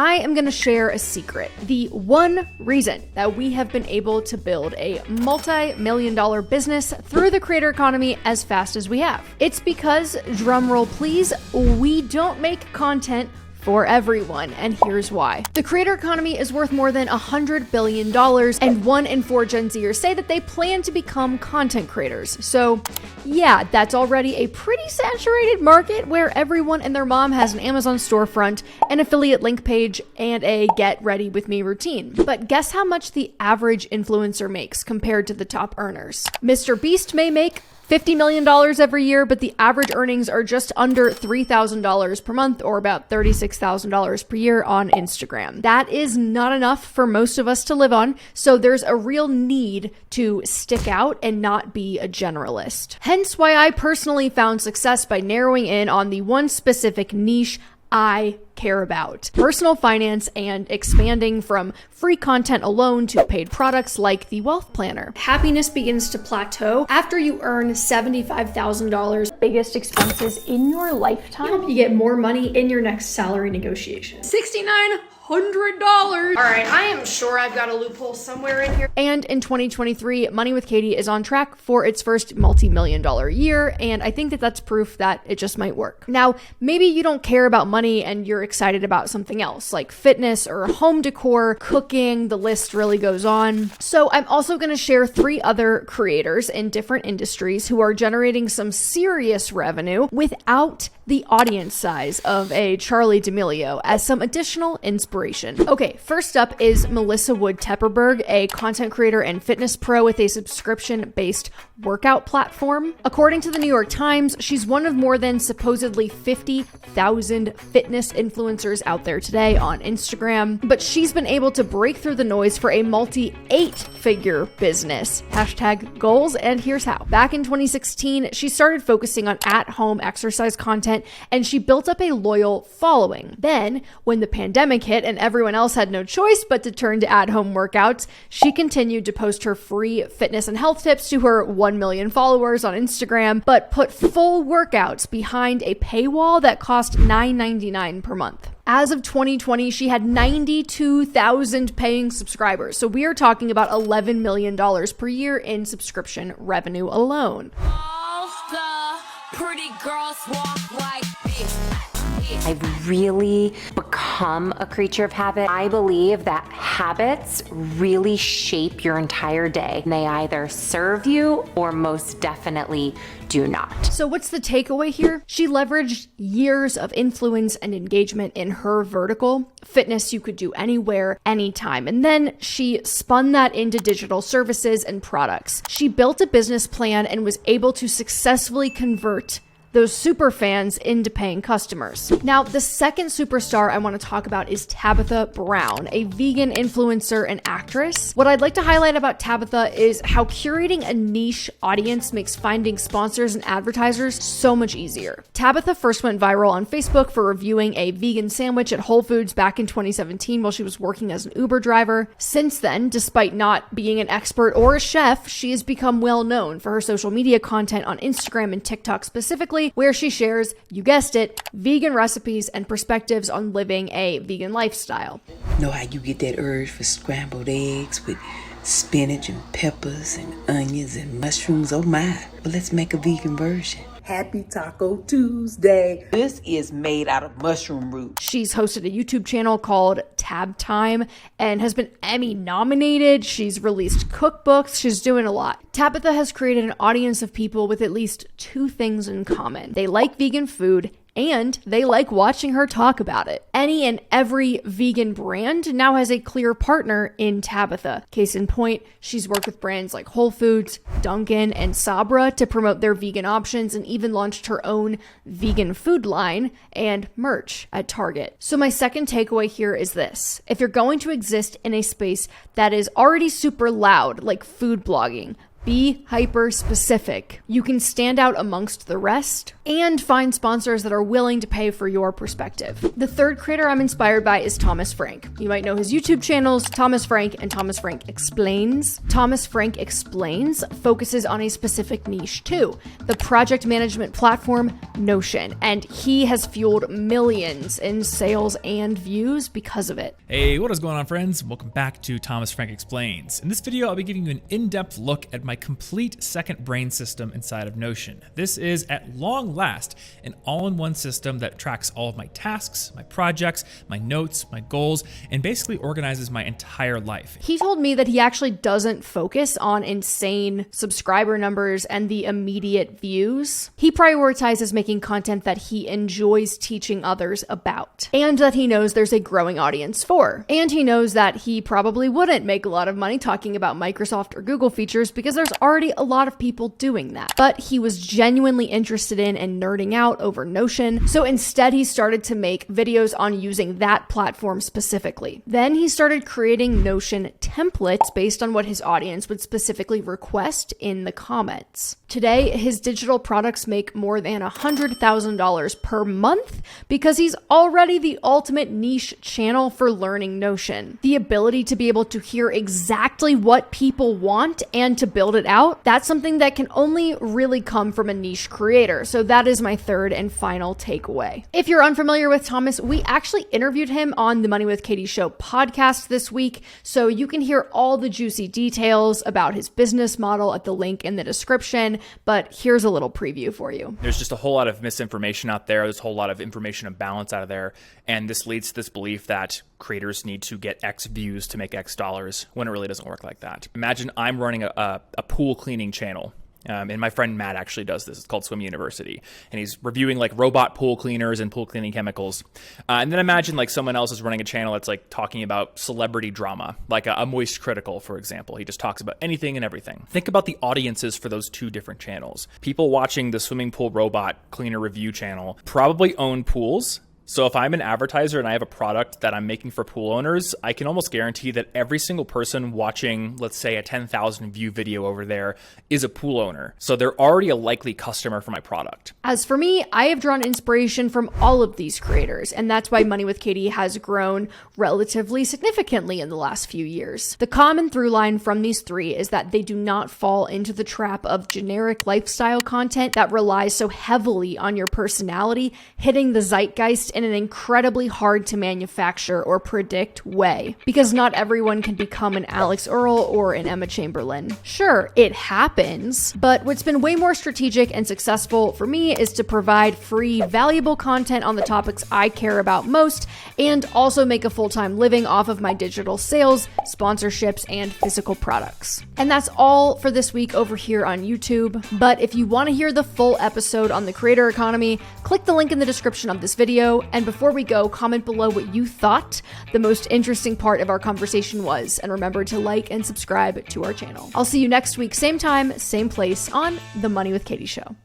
I am going to share a secret. The one reason that we have been able to build a multi-million-dollar business through the creator economy as fast as we have. It's because, drumroll please, we don't make content for everyone, and here's why. The creator economy is worth more than $100 billion, and 1 in 4 Gen Zers say that they plan to become content creators. So yeah, that's already a pretty saturated market where everyone and their mom has an Amazon storefront, an affiliate link page, and a get ready with me routine. But guess how much the average influencer makes compared to the top earners? Mr. Beast may make $50 million every year, but the average earnings are just under $3,000 per month, or about $36,000 per year on Instagram. That is not enough for most of us to live on, so there's a real need to stick out and not be a generalist. Hence why I personally found success by narrowing in on the one specific niche I care about: personal finance, and expanding from free content alone to paid products like the Wealth Planner. Happiness begins to plateau after you earn $75,000. Biggest expenses in your lifetime. You get more money in your next salary negotiation. $6,900. All right, I am sure I've got a loophole somewhere in here. And in 2023, Money with Katie is on track for its first multi-million-dollar year, and I think that that's proof that it just might work. Now, maybe you don't care about money and you're excited about something else, like fitness or home decor, cooking, the list really goes on. So I'm also going to share 3 other creators in different industries who are generating some serious revenue without the audience size of a Charli D'Amelio as some additional inspiration. Okay, first up is Melissa Wood Tepperberg, a content creator and fitness pro with a subscription-based workout platform. According to the New York Times, she's one of more than supposedly 50,000 fitness influencers out there today on Instagram, but she's been able to break through the noise for a multi-8-figure business. Hashtag goals, and here's how. Back in 2016, she started focusing on at-home exercise content, and she built up a loyal following. Then, when the pandemic hit and everyone else had no choice but to turn to at-home workouts, she continued to post her free fitness and health tips to her 1 million followers on Instagram, but put full workouts behind a paywall that cost $9.99 per month. As of 2020, she had 92,000 paying subscribers. So we are talking about $11 million per year in subscription revenue alone. All the pretty girls walk like this. I've really become a creature of habit. I believe that habits really shape your entire day. They either serve you or most definitely do not. So what's the takeaway here? She leveraged years of influence and engagement in her vertical. Fitness you could do anywhere, anytime. And then she spun that into digital services and products. She built a business plan and was able to successfully convert those super fans into paying customers. Now, the second superstar I want to talk about is Tabitha Brown, a vegan influencer and actress. What I'd like to highlight about Tabitha is how curating a niche audience makes finding sponsors and advertisers so much easier. Tabitha first went viral on Facebook for reviewing a vegan sandwich at Whole Foods back in 2017 while she was working as an Uber driver. Since then, despite not being an expert or a chef, she has become well known for her social media content on Instagram and TikTok specifically, where she shares, you guessed it, vegan recipes and perspectives on living a vegan lifestyle. Know how you get that urge for scrambled eggs with spinach and peppers and onions and mushrooms? Oh my, but let's make a vegan version. Happy Taco Tuesday. This is made out of mushroom root. She's hosted a YouTube channel called Tab Time and has been Emmy nominated. She's released cookbooks. She's doing a lot. Tabitha has created an audience of people with at least 2 things in common. They like vegan food and they like watching her talk about it. Any and every vegan brand now has a clear partner in Tabitha. Case in point, she's worked with brands like Whole Foods, Dunkin', and Sabra to promote their vegan options, and even launched her own vegan food line and merch at Target. So my second takeaway here is this. If you're going to exist in a space that is already super loud, like food blogging, be hyper specific. You can stand out amongst the rest and find sponsors that are willing to pay for your perspective. The third creator I'm inspired by is Thomas Frank. You might know his YouTube channels, Thomas Frank and Thomas Frank Explains. Thomas Frank Explains focuses on a specific niche too, the project management platform Notion, and he has fueled millions in sales and views because of it. Hey, what is going on, friends? Welcome back to Thomas Frank Explains. In this video, I'll be giving you an in-depth look at my complete second brain system inside of Notion. This is, at long last, an all-in-one system that tracks all of my tasks, my projects, my notes, my goals, and basically organizes my entire life. He told me that he actually doesn't focus on insane subscriber numbers and the immediate views. He prioritizes making content that he enjoys teaching others about, and that he knows there's a growing audience for. And he knows that he probably wouldn't make a lot of money talking about Microsoft or Google features because there's already a lot of people doing that. But he was genuinely interested in and nerding out over Notion, so instead he started to make videos on using that platform specifically. Then he started creating Notion templates based on what his audience would specifically request in the comments. Today, his digital products make more than $100,000 per month because he's already the ultimate niche channel for learning Notion. The ability to be able to hear exactly what people want and to build it out, that's something that can only really come from a niche creator. So that is my third and final takeaway. If you're unfamiliar with Thomas, we actually interviewed him on the Money with Katie Show podcast this week, so you can hear all the juicy details about his business model at the link in the description, but here's a little preview for you. There's just a whole lot of misinformation out there. There's a whole lot of information imbalance out of there. And this leads to this belief that creators need to get X views to make X dollars when it really doesn't work like that. Imagine I'm running a pool cleaning channel. And my friend Matt actually does this. It's called Swim University. And he's reviewing like robot pool cleaners and pool cleaning chemicals. And then imagine like someone else is running a channel that's like talking about celebrity drama, like a Moist Critical, for example. He just talks about anything and everything. Think about the audiences for those two different channels. People watching the swimming pool robot cleaner review channel probably own pools. So if I'm an advertiser and I have a product that I'm making for pool owners, I can almost guarantee that every single person watching, let's say, a 10,000 view video over there is a pool owner. So they're already a likely customer for my product. As for me, I have drawn inspiration from all of these creators, and that's why Money with Katie has grown relatively significantly in the last few years. The common through line from these three is that they do not fall into the trap of generic lifestyle content that relies so heavily on your personality hitting the zeitgeist in an incredibly hard to manufacture or predict way, because not everyone can become an Alex Earl or an Emma Chamberlain. Sure, it happens, but what's been way more strategic and successful for me is to provide free, valuable content on the topics I care about most, and also make a full-time living off of my digital sales, sponsorships, and physical products. And that's all for this week over here on YouTube. But if you want to hear the full episode on the creator economy, click the link in the description of this video. And before we go, comment below what you thought the most interesting part of our conversation was. And remember to like and subscribe to our channel. I'll see you next week, same time, same place on The Money with Katie Show.